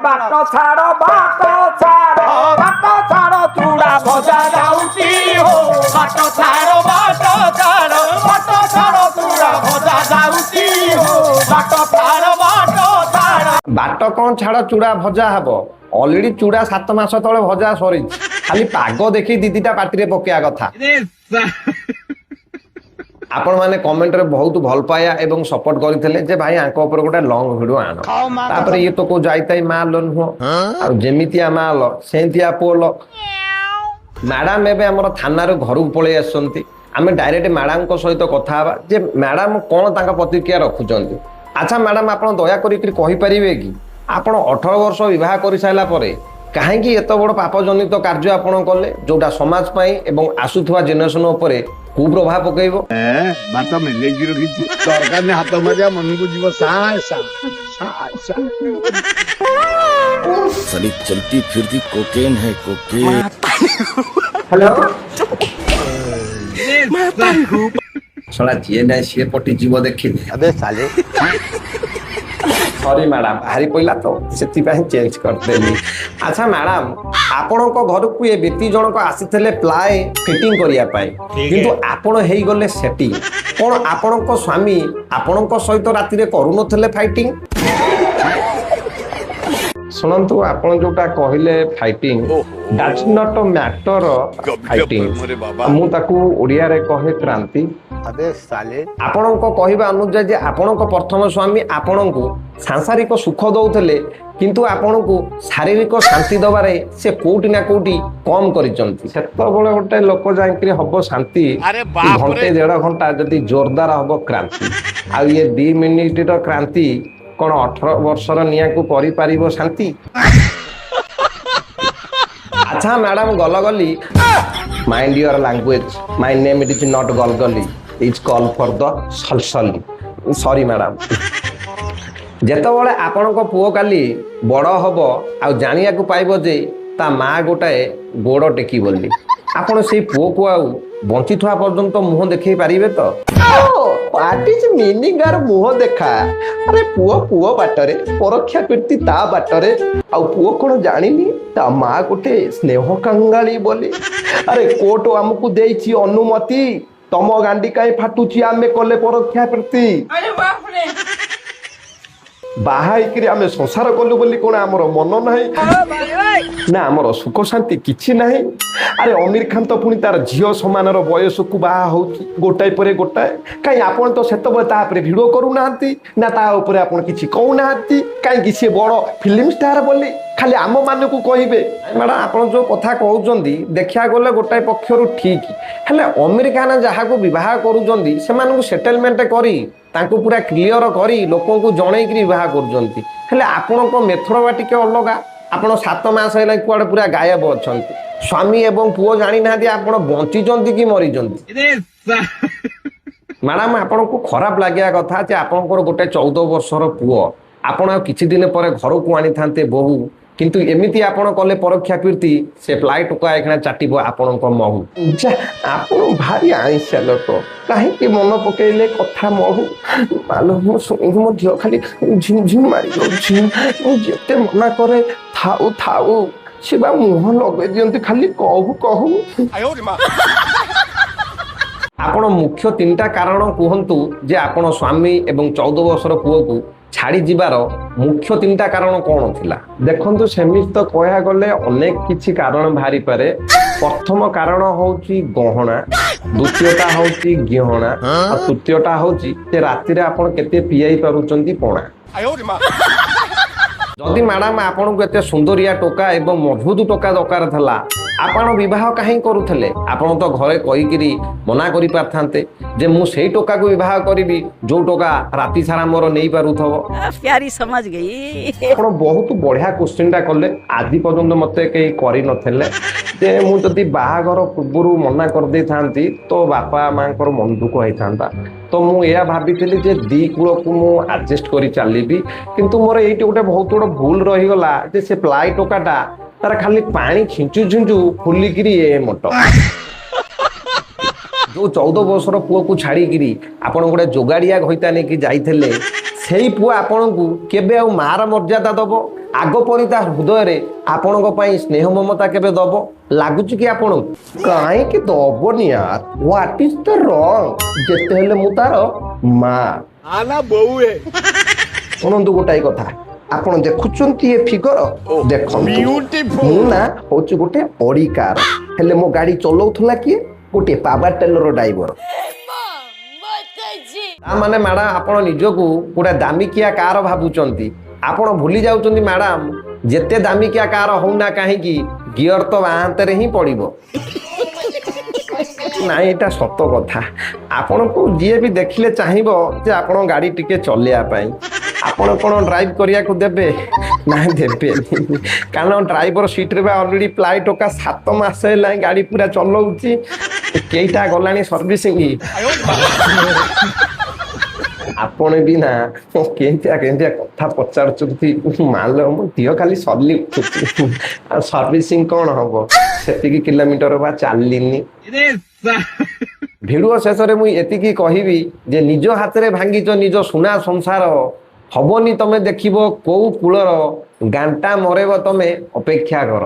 ବାଟ ଛାଡ଼ ବାଟ ଛାଡ଼ ବାଟ ଛାଡ଼ ଚୁଡ଼ା ଭଜା ଯାଉଛି ହୋ ବାଟ ଛାଡ଼ ବାଟ ଛାଡ଼ ବାଟ ଛାଡ଼ ଚୁଡ଼ା ଭଜା ଯାଉଛି ହୋ ବାଟ ଛାଡ଼ ବାଟ ଛାଡ଼। ବାଟ କଣ ଛାଡ଼ ଚୁଡ଼ା ଭଜା ହବ ଅଲରେଡି ଚୁଡ଼ା 7 ମାସ ତଳେ ଭଜା ସରିଛି ଖାଲି ପାଗ ଦେଖି ଦିଦିଟା ପାଟିରେ ପକେଇବା କଥା। ଆପଣ ମାନେ କମେଣ୍ଟରେ ବହୁତ ଭଲ ପାଇବା ଏବଂ ସପୋର୍ଟ କରିଥିଲେ ଯେ ଭାଇ ଆଙ୍କ ଉପରେ ଗୋଟେ ଲଙ୍ଗ ଭିଡିଓ ଆଣ ତାପରେ ଇଏ ତ କୋଉ ଯାଇତାଇ ମାଲ ନୁହଁ ଆଉ ଯେମିତିଆ ମାଲ ସେମିତିଆ ପୋଲ। ମ୍ୟାଡାମ ଏବେ ଆମର ଥାନାରୁ ଘରକୁ ପଳେଇ ଆସୁଛନ୍ତି ଆମେ ଡାଇରେକ୍ଟ ମ୍ୟାଡାମଙ୍କ ସହିତ କଥା ହେବା ଯେ ମ୍ୟାଡାମ କଣ ତାଙ୍କ ପ୍ରତିକ୍ରିୟା ରଖୁଛନ୍ତି। ଆଚ୍ଛା ମ୍ୟାଡାମ ଆପଣ ଦୟାକରି କହିପାରିବେ କି ଆପଣ 18 ବର୍ଷ ବିବାହ କରିସାରିଲା ପରେ କାହିଁକି ଏତେ ବଡ଼ ପାପଜନିତ କାର୍ଯ୍ୟ ଆପଣ କଲେ ଯୋଉଟା ସମାଜ ପାଇଁ ଏବଂ ଆସୁଥିବା ଜେନେରେସନ ଉପରେ କୁପ୍ରଭାବ ପକେଇବ। ବାଟ ମେଲେଇକି ରଖିଛି ଦରକାର ନାହିଁ ହାତ ମାରିବା ମନକୁ ଯିବ साली चलती फिरती कोकेन है कोकेन। हेलो शला जिए ना सी पटी जीव देखिले अबे साले सॉरी मैडम भारी पइला तो सेति पाई चेंज कर देली। अच्छा मैडम आपणक घर को ये व्यक्ति जनक आसीथिले प्लाय फिटिंग करिया पाई किंतु आपण हेई गले सेटिंग कोन आपणक स्वामी आपणक सहित राति रे करू नथले फाइटिंग। सुनंतु आपण जोटा कहिले fighting that's not a matter fighting मु ताकू ओडिया रे कहे क्रांति। अबे साले आपणक कहिबा अनुसार जे आपणक प्रथम स्वामी आपणक सांसारिक सुख दउथले किंतु आपणको शारीरिक शांति दबारे से कोटी ना कोटी कम करिसंती सेतबळे गोटे लोक जाईकरी हबो शांति घंटे 1.5 घंटा जदी जोरदार हबो क्रांति आ ये 2 मिनिट रो क्रांति कोन 18 वर्षर निया को करि पारिबो शांति। अच्छा मैडम गलगली mind your language my name it is not गलगली इट्स कॉल फॉर द सलसली सॉरी मैडम। जेतबळे आपणको पुओ काली बड़ हबो आ जानिया को पाइबो जे ता मां गोटाए गोड़ टेकी बोली आपण से पुओ को आ बंची थवा पर्यंत मुह देखै पारिबे तो व्हाट इज मीनिंग आर मुह देखा अरे पुओ पुओ बाटरे परोक्षा कीर्ति ता बाटरे आ पुओ कोन जानिनी ता मां गोटे स्नेह कंगाली बोली अरे कोर्ट हमकु देइछि अनुमति तम गांडी काई फाटुछि आमे कोले परोक्षा कीर्ति अरे बाप रे बाहाइकरी आमे संसार कलु बोली कोन हमर मन नाही ना हमर सुख शांति किछि नाही। अरे अमीर खान तो पुनी तार झियो समानर बयस को बाहा होउछि गोटाई परे गोटाए काई आपण तो सेतब ता परे भिडियो करू नाहंती ना ता ऊपर आपण किछि कहू नाहंती काई किछि बड़ फिल्म स्टार बोली खाली आम मान को कहिबे। मैडम आपण जो कथा कहउचंदी देखिया गले गोटाई पक्षरु ठीक हेले अमीर खान जहा को विवाह करूचंदी से मानकु सेटलमेंट करी तांको पूरा क्लियर करी लोकों को जणै कि विवाह करूचंती हेले आपण को मेथड बा टिके अलगा आपण 7 मास हेला कुआडे पूरा गायब अछंती स्वामी एवं पुओ जानी ना आपण बंची जंती कि मरी जंती। मैडम आपण को खराब लागिया कथा जे आपण गोटे 14 वर्षर पुओ आपण किछि दिन पर घर को आनी थांते बहु किंतु एमिति आपण कले परोक्षा कीर्ति से फ्लाई टुका एकना चाटिबो आपण को महु जा आपण भारी आइसा लोक काहे कि मन पकेले कथा महु मालो मो सुनि मो धियो खाली झिम झिम मारी झिम जेते मना करे थाउ थाउ शिवा मुह लगे दियंती खाली कहू कहू। आपण मुख्य 3टा कारण कहंतु जे आपण स्वामी एवं 14 वर्षर पुओ को छाड़ी जीवार मुख्य 3टा कारण कौन थिला देखंतु सेमित तो कहया गले अनेक किछि कारण भारी पारे। प्रथम कारण होउची गहना द्वितीयटा होउची गिहना और तृतीयटा होउची ते राति रे आपण केते पियाई पारुचंती पोणा। जदि मैडम आपण को एते सुंदरिया टोका एवं मजबूत टोका दरकार थला आपण विवाह काहे करूथले आपण तो घरे कहिकिरी मना करि पारथांते जे मु सेही टोका को विवाह करिवि जो टोका राति सारा मोर नै पारुथबो। प्यारी समझ गई आपण बहुत बढ़िया क्वेश्चनटा कले आदि पर्यंत मते कई करि नथले जे मु जदि बाहागर पूर्वरु मना कर दे थांती तो बापा मां कर मन दुख होई थांता तो मु या भाबिथिली जे दी कुळ को मु एडजस्ट करि चालीबी किंतु मोर एइटी गोटे बहुत बड़ भूल रही गला जे से प्लाई टोकाटा तार खाली पानी खिंचु झुंझु फुलिकिरी ए मोट जो 14 वर्षर पुओ को छाड़ी आपण गोटे जोगाड़िया घईता ने कि जाइथिले ସେଇ ପୁଅ ଆପଣଙ୍କୁ କେବେ ଆଉ ମାର ମର୍ଯ୍ୟାଦା ଦବ? ଆଗ ପରି ତା ହୃଦୟରେ ଆପଣଙ୍କ ପାଇଁ ସ୍ନେହ ମମତା କେବେ ଦବ? ଲାଗୁଛି କି ଆପଣଙ୍କୁ? କାହିଁକି ଦବନି ୟାର? ହ୍ୱାଟ ଇଜ ଦ ରଙ୍ଗ? ଯେତେ ହେଲେ ମୁଁ ତାର ମା। आना बहू है ଶୁଣନ୍ତୁ ଗୋଟାଏ କଥା, ଆପଣ ଦେଖୁଛନ୍ତି ଏ ଫିଗର? ଦେଖନ୍ତୁ, ब्यूटीफुल ମୁଁ ନା ହଉଛି ଗୋଟେ ଅଡି କାର, ହେଲେ ମୋ ଗାଡି ଚଲାଉଥିଲା କିଏ? ଗୋଟେ ପାୱାର ଟେଲର ଡ୍ରାଇଭର। ତା ମାନେ ମ୍ୟାଡାମ ଆପଣ ନିଜକୁ ଗୋଟେ ଦାମିକିଆ କାର ଭାବୁଛନ୍ତି। ଆପଣ ଭୁଲି ଯାଉଛନ୍ତି ମ୍ୟାଡାମ, ଯେତେ ଦାମିକିଆ କାର ହଉନା କାହିଁକି ଗିଅର ତ ବାଁ ହାତରେ ହିଁ ପଡିବ। ନାଇଁ ଏଇଟା ସତ କଥା। ଆପଣଙ୍କୁ ଯିଏ ବି ଦେଖିଲେ ଚାହିଁବ ଯେ ଆପଣ ଗାଡି ଟିକେ ଚଲେଇବା ପାଇଁ, ଆପଣ କଣ ଡ୍ରାଇଭ୍ କରିବାକୁ ଦେବେ? ନାଇଁ ଦେବେନି, କାରଣ ଡ୍ରାଇଭର ସିଟ୍ରେ ବା ଅଲରେଡି ପ୍ଲାଏ ଟୋକା 7 ମାସ ହେଲାଣି ଗାଡି ପୁରା ଚଲଉଛି। କେଇଟା ଗଲାଣି ସର୍ଭିସିଂ। ଆପଣ ବି ନା କେମିତିଆ କଥା ପଚାରୁଛନ୍ତି, ମାଲ ମୋ ଦିହ ଖାଲି ସର୍ଲି ଉଠୁଛି। ଆଉ ସର୍ଭିସିଂ କଣ ହବ? ସେତିକି କିଲୋମିଟର ବା ଚାଲିନି। ଭିଡିଓ ଶେଷରେ ମୁଁ ଏତିକି କହିବି ଯେ ନିଜ ହାତରେ ଭାଙ୍ଗିଛ ନିଜ ସୁନା ସଂସାର, ହବନି ତମେ ଦେଖିବ କୋଉ କୂଳର, ଗାଣ୍ଟା ମରେବ ତମେ ଅପେକ୍ଷା କର।